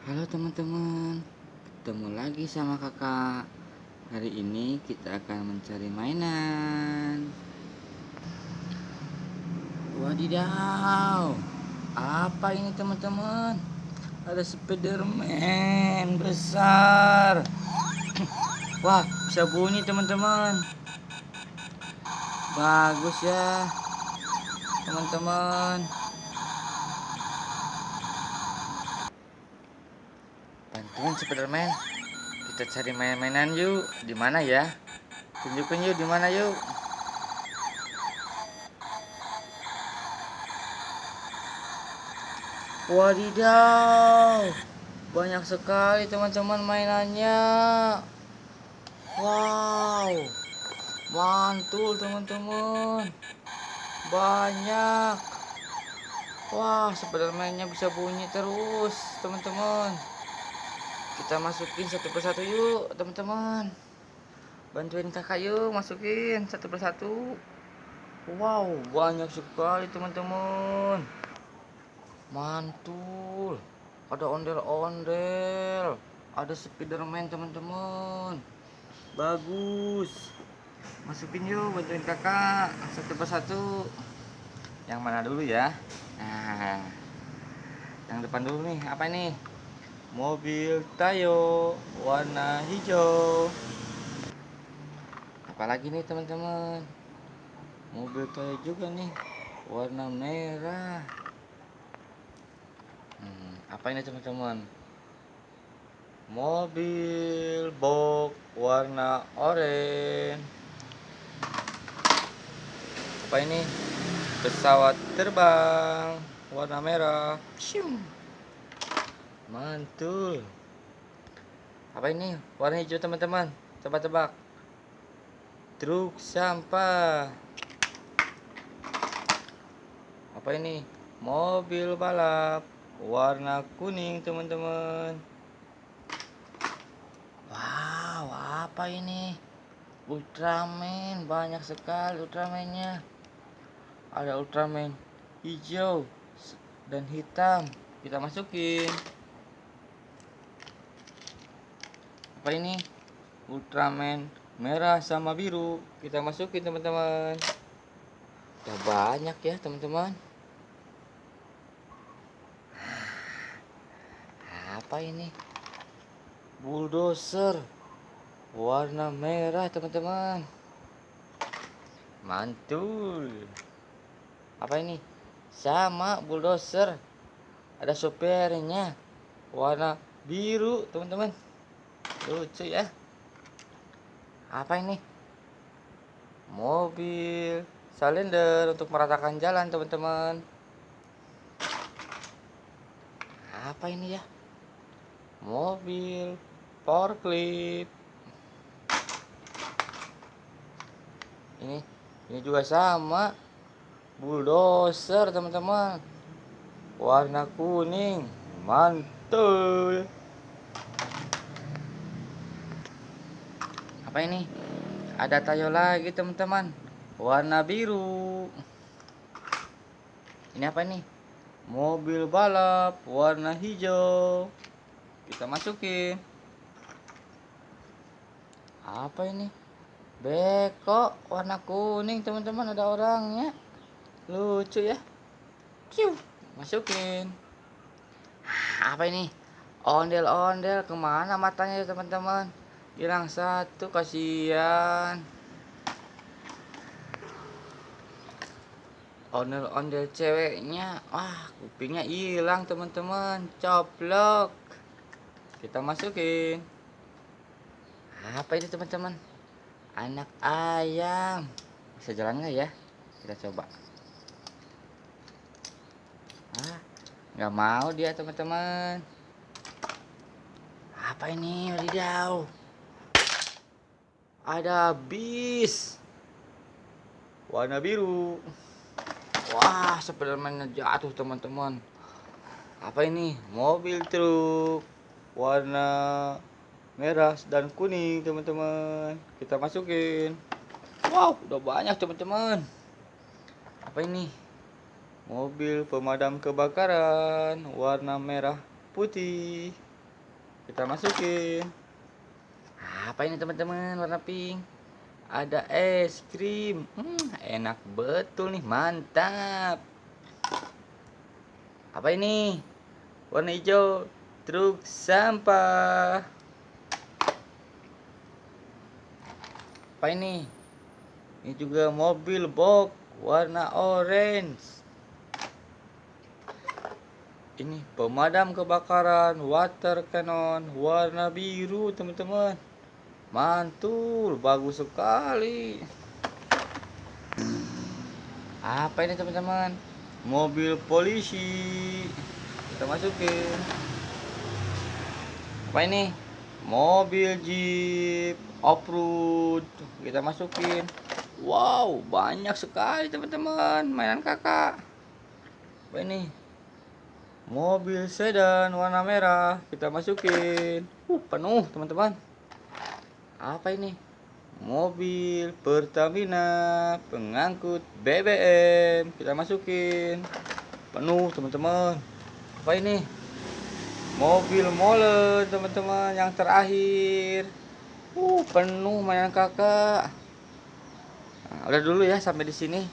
Halo teman-teman, ketemu lagi sama kakak. Hari ini kita akan mencari mainan. Wadidaw, apa ini teman-teman? Ada Spiderman besar. Wah, bisa bunyi teman-teman. Bagus ya teman-teman. Bantuin Spiderman. Kita cari main-mainan yuk. Di mana ya? Tunjukin yuk di mana yuk. Wadidaw, banyak sekali teman-teman mainannya. Wow, mantul teman-teman, banyak. Wah, Spiderman-nya bisa bunyi terus teman-teman. Kita masukin satu persatu yuk teman-teman. Bantuin kakak yuk, masukin satu persatu. Wow, banyak sekali teman-teman. Mantul, ada ondel-ondel, ada Spiderman teman-teman. Bagus, masukin yuk, bantuin kakak satu persatu. Yang mana dulu ya? Nah, yang depan dulu nih. Apa ini? Mobil Tayo warna hijau. Apalagi nih teman-teman, mobil Tayo juga nih warna merah. Apa ini teman-teman? Mobil box warna oranye. Apa ini? Pesawat terbang warna merah. Mantul. Apa ini? Warna hijau teman-teman. Coba tebak. Truk sampah. Apa ini? Mobil balap warna kuning teman-teman. Wow, apa ini? Ultraman, banyak sekali Ultraman-nya. Ada Ultraman hijau dan hitam. Kita masukin. Apa ini? Ultraman merah sama biru. Kita masukin teman-teman. Udah banyak ya teman-teman. Apa ini? Bulldozer warna merah teman-teman. Mantul. Apa ini? Sama bulldozer, ada sopirnya warna biru teman-teman. Lucu ya. Apa ini? Mobil Salender untuk meratakan jalan teman-teman. Apa ini ya? Mobil forklift. Ini juga sama, bulldozer teman-teman, warna kuning. Mantul. Apa ini? Ada Tayo lagi teman-teman, warna biru. Ini apa ini? Mobil balap warna hijau. Kita masukin. Apa ini? Beko warna kuning teman-teman, ada orangnya. Lucu ya. Kiu, masukin. Apa ini? Ondel-ondel, kemana matanya ya teman-teman? Hilang satu, kasihan. Ondel-ondel ceweknya. Wah, kupingnya hilang teman-teman, coplok. Kita masukin. Apa ini teman-teman? Anak ayam. Bisa jalan nggak ya? Kita coba. Nggak mau dia teman-teman. Apa ini? Wadidaw, ada bis warna biru. Wah, Spiderman jatuh teman-teman. Apa ini? Mobil truk warna merah dan kuning teman-teman. Kita masukin. Wow, udah banyak teman-teman. Apa ini? Mobil pemadam kebakaran warna merah putih. kita masukin. Apa ini teman-teman, warna pink? Ada es krim. Enak betul nih, mantap. Apa ini? Warna hijau, truk sampah. Apa ini? Ini juga mobil box warna orange. Ini pemadam kebakaran water cannon warna biru teman-teman. Mantul, bagus sekali. Apa ini teman-teman? Mobil polisi. Kita masukin. Apa ini? Mobil jeep off-road. Kita masukin. Wow, banyak sekali teman-teman mainan kakak. Apa ini? Mobil sedan warna merah, kita masukin. Penuh teman-teman. Apa ini? Mobil Pertamina pengangkut BBM, kita masukin. Penuh teman-teman. Apa ini? Mobil molen teman-teman yang terakhir. Penuh mainan kakak. Nah, udah dulu ya, sampai di sini.